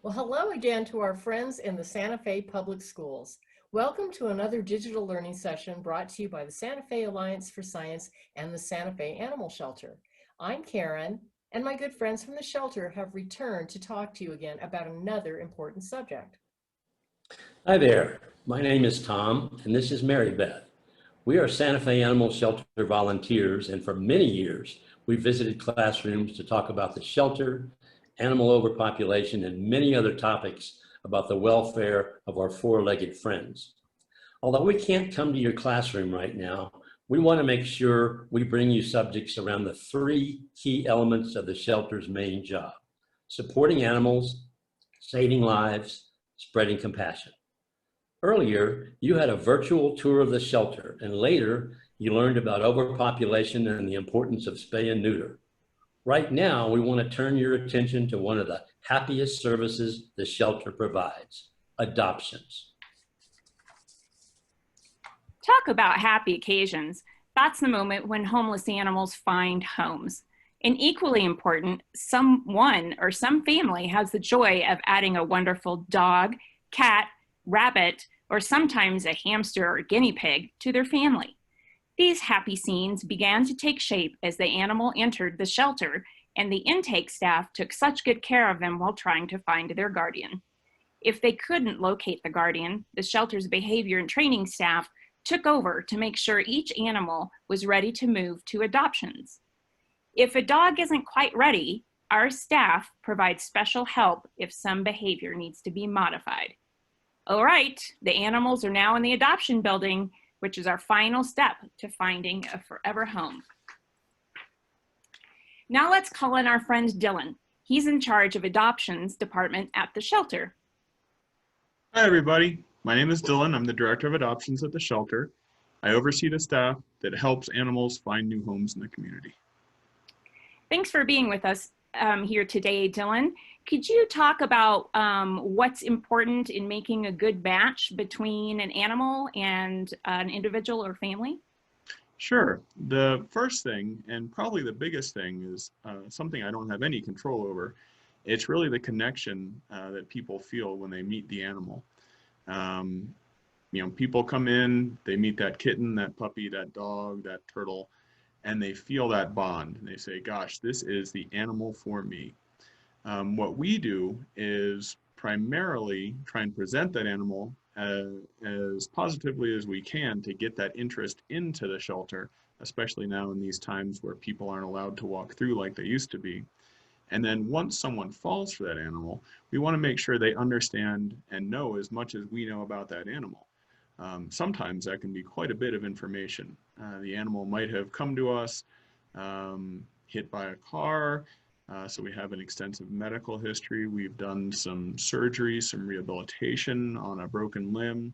Well, hello again to our friends in the Santa Fe Public Schools. Welcome to another digital learning session brought to you by the Santa Fe Alliance for Science and the Santa Fe Animal Shelter. I'm Karen, and my good friends from the shelter have returned to talk to you again about another important subject. Hi there, my name is Tom, and this is Mary Beth. We are Santa Fe Animal Shelter volunteers, and for many years, we visited classrooms to talk about the shelter, animal overpopulation, and many other topics about the welfare of our four-legged friends. Although we can't come to your classroom right now, we want to make sure we bring you subjects around the three key elements of the shelter's main job: supporting animals, saving lives, spreading compassion. Earlier, you had a virtual tour of the shelter, and later, you learned about overpopulation and the importance of spay and neuter. Right now, we want to turn your attention to one of the happiest services the shelter provides: adoptions. Talk about happy occasions. That's the moment when homeless animals find homes. And equally important, someone or some family has the joy of adding a wonderful dog, cat, rabbit, or sometimes a hamster or guinea pig to their family. These happy scenes began to take shape as the animal entered the shelter, and the intake staff took such good care of them while trying to find their guardian. If they couldn't locate the guardian, the shelter's behavior and training staff took over to make sure each animal was ready to move to adoptions. If a dog isn't quite ready, our staff provides special help if some behavior needs to be modified. All right, the animals are now in the adoption building, which is our final step to finding a forever home. Now let's call in our friend Dylan. He's in charge of adoptions department at the shelter. Hi, everybody. My name is Dylan. I'm the director of adoptions at the shelter. I oversee the staff that helps animals find new homes in the community. Thanks for being with us here today, Dylan. Could you talk about what's important in making a good match between an animal and an individual or family? Sure. The first thing, and probably the biggest thing, is something I don't have any control over. It's really the connection that people feel when they meet the animal. People come in, they meet that kitten, that puppy, that dog, that turtle, and they feel that bond. And they say, gosh, this is the animal for me. What we do is primarily try and present that animal as positively as we can to get that interest into the shelter, especially now in these times where people aren't allowed to walk through like they used to be. And then once someone falls for that animal, we want to make sure they understand and know as much as we know about that animal. Sometimes that can be quite a bit of information. The animal might have come to us hit by a car, so we have an extensive medical history. We've done some surgery, some rehabilitation on a broken limb,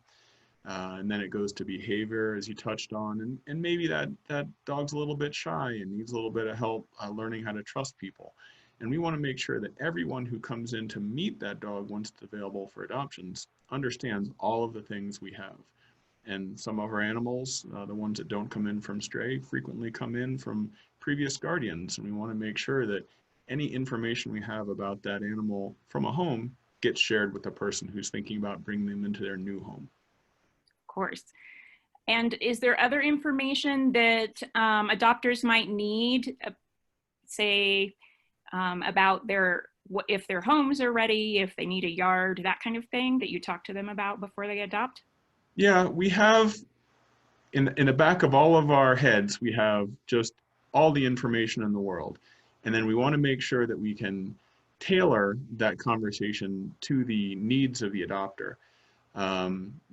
and then it goes to behavior, as you touched on, and maybe that dog's a little bit shy and needs a little bit of help learning how to trust people. And we want to make sure that everyone who comes in to meet that dog once it's available for adoptions understands all of the things we have. And some of our animals, the ones that don't come in from stray, frequently come in from previous guardians. And we want to make sure that any information we have about that animal from a home gets shared with the person who's thinking about bringing them into their new home. Of course. And is there other information that adopters might need, say, about if their homes are ready, if they need a yard, that kind of thing that you talk to them about before they adopt? Yeah, we have, in the back of all of our heads, we have just all the information in the world. And then we want to make sure that we can tailor that conversation to the needs of the adopter.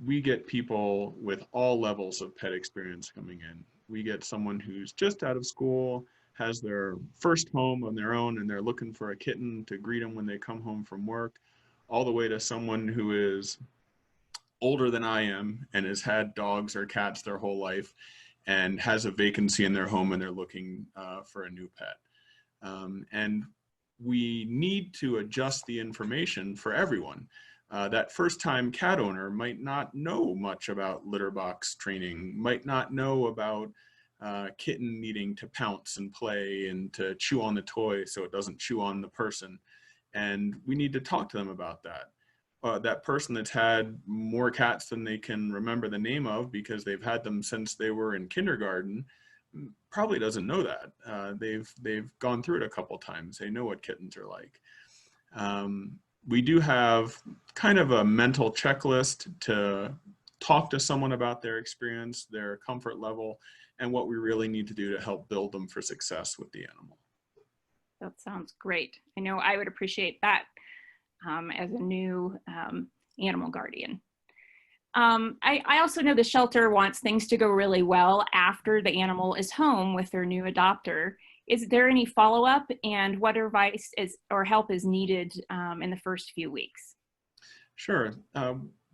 We get people with all levels of pet experience coming in. We get someone who's just out of school, has their first home on their own, and they're looking for a kitten to greet them when they come home from work, all the way to someone who is older than I am and has had dogs or cats their whole life and has a vacancy in their home and they're looking for a new pet. And we need to adjust the information for everyone. That first-time cat owner might not know much about litter box training, might not know about kitten needing to pounce and play and to chew on the toy so it doesn't chew on the person. And we need to talk to them about that. That person that's had more cats than they can remember the name of because they've had them since they were in kindergarten probably doesn't know that. They've gone through it a couple times. They know what kittens are like. We do have kind of a mental checklist to talk to someone about their experience, their comfort level, and what we really need to do to help build them for success with the animal. That sounds great. I know I would appreciate that as a new animal guardian. I also know the shelter wants things to go really well after the animal is home with their new adopter. Is there any follow-up, and what advice or help is needed in the first few weeks? Sure.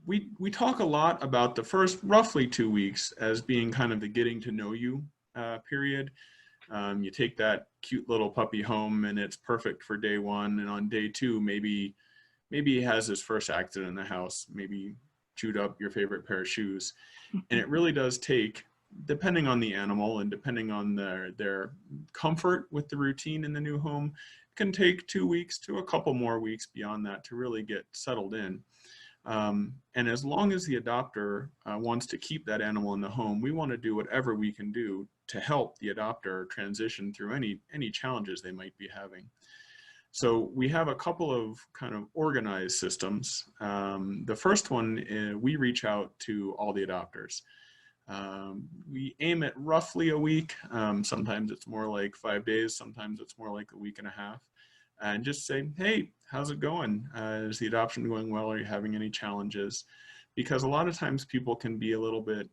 We talk a lot about the first roughly 2 weeks as being kind of the getting to know you period. You take that cute little puppy home and it's perfect for day one, and on day two, maybe he has his first accident in the house, maybe chewed up your favorite pair of shoes. And it really does take, depending on the animal and depending on their comfort with the routine in the new home, it can take 2 weeks to a couple more weeks beyond that to really get settled in. And as long as the adopter wants to keep that animal in the home, we want to do whatever we can do to help the adopter transition through any challenges they might be having. So we have a couple of kind of organized systems. The first one is we reach out to all the adopters. We aim at roughly a week. Sometimes it's more like 5 days. Sometimes it's more like a week and a half. And just say, hey, how's it going? Is the adoption going well? Are you having any challenges? Because a lot of times people can be a little bit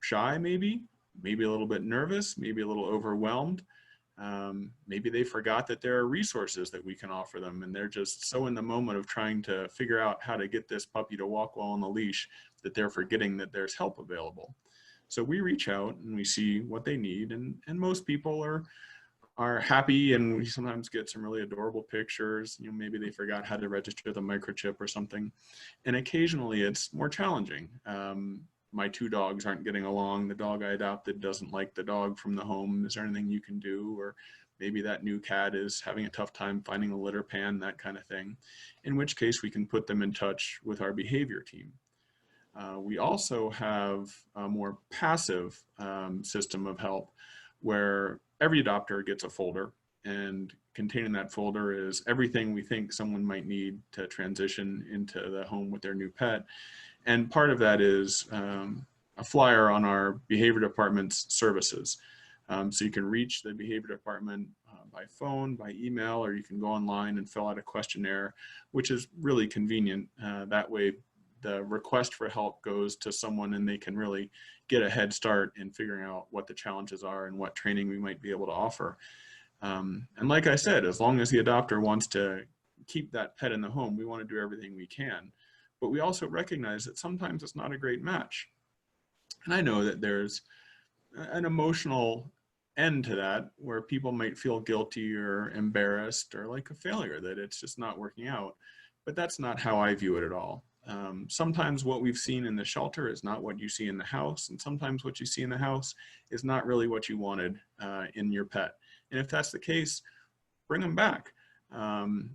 shy, maybe a little bit nervous, maybe a little overwhelmed. Maybe they forgot that there are resources that we can offer them, and they're just so in the moment of trying to figure out how to get this puppy to walk well on the leash that they're forgetting that there's help available. So we reach out and we see what they need, and most people are happy, and we sometimes get some really adorable pictures. You know, maybe they forgot how to register the microchip or something, and occasionally it's more challenging. My 2 dogs aren't getting along. The dog I adopted doesn't like the dog from the home. Is there anything you can do? Or maybe that new cat is having a tough time finding a litter pan, that kind of thing. In which case we can put them in touch with our behavior team. We also have a more passive system of help where every adopter gets a folder, and containing that folder is everything we think someone might need to transition into the home with their new pet. And part of that is a flyer on our behavior department's services. So you can reach the behavior department by phone, by email, or you can go online and fill out a questionnaire, which is really convenient. That way the request for help goes to someone and they can really get a head start in figuring out what the challenges are and what training we might be able to offer. And like I said, as long as the adopter wants to keep that pet in the home, we want to do everything we can. But we also recognize that sometimes it's not a great match. And I know that there's an emotional end to that where people might feel guilty or embarrassed or like a failure, that it's just not working out. But that's not how I view it at all. Sometimes what we've seen in the shelter is not what you see in the house, and sometimes what you see in the house is not really what you wanted in your pet. And if that's the case, bring them back.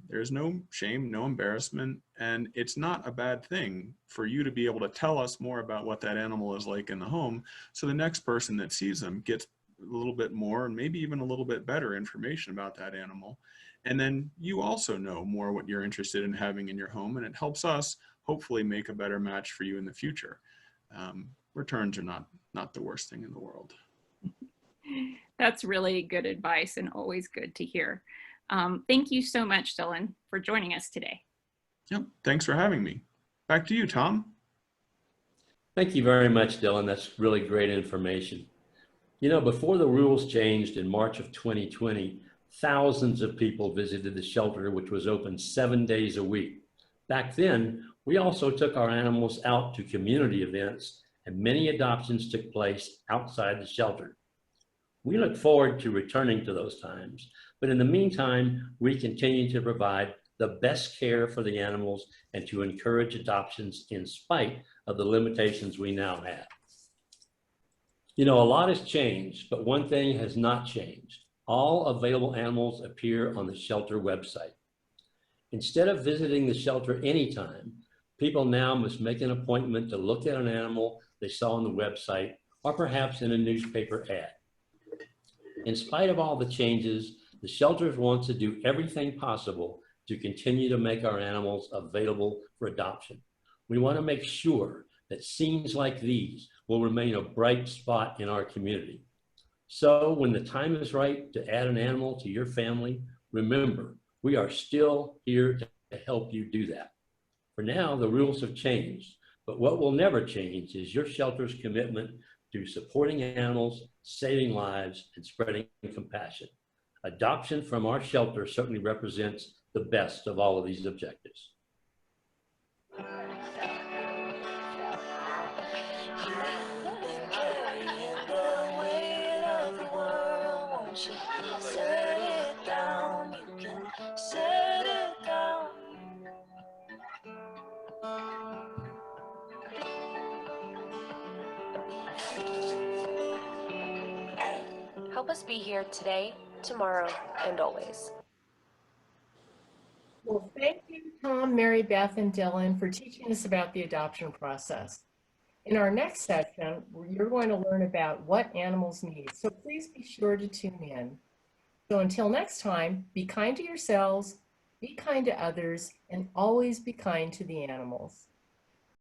There's no shame, no embarrassment, and it's not a bad thing for you to be able to tell us more about what that animal is like in the home, so the next person that sees them gets a little bit more and maybe even a little bit better information about that animal. And then you also know more what you're interested in having in your home, and it helps us hopefully make a better match for you in the future. Returns are not the worst thing in the world. That's really good advice and always good to hear. Thank you so much, Dylan, for joining us today. Yep, thanks for having me. Back to you, Tom. Thank you very much, Dylan. That's really great information. You know, before the rules changed in March of 2020, thousands of people visited the shelter, which was open 7 days a week. Back then, we also took our animals out to community events, and many adoptions took place outside the shelter. We look forward to returning to those times, but in the meantime, we continue to provide the best care for the animals and to encourage adoptions in spite of the limitations we now have. You know, a lot has changed, but one thing has not changed. All available animals appear on the shelter website. Instead of visiting the shelter anytime, people now must make an appointment to look at an animal they saw on the website or perhaps in a newspaper ad. In spite of all the changes, the shelters want to do everything possible to continue to make our animals available for adoption. We want to make sure that scenes like these will remain a bright spot in our community. So when the time is right to add an animal to your family, remember, we are still here to help you do that. For now, the rules have changed, but what will never change is your shelter's commitment to supporting animals, saving lives, and spreading compassion. Adoption from our shelter certainly represents the best of all of these objectives. Help us be here today, tomorrow, and always. Well, thank you, Tom, Mary Beth, and Dylan, for teaching us about the adoption process. In our next session, you're going to learn about what animals need, so please be sure to tune in. So until next time, be kind to yourselves, be kind to others, and always be kind to the animals.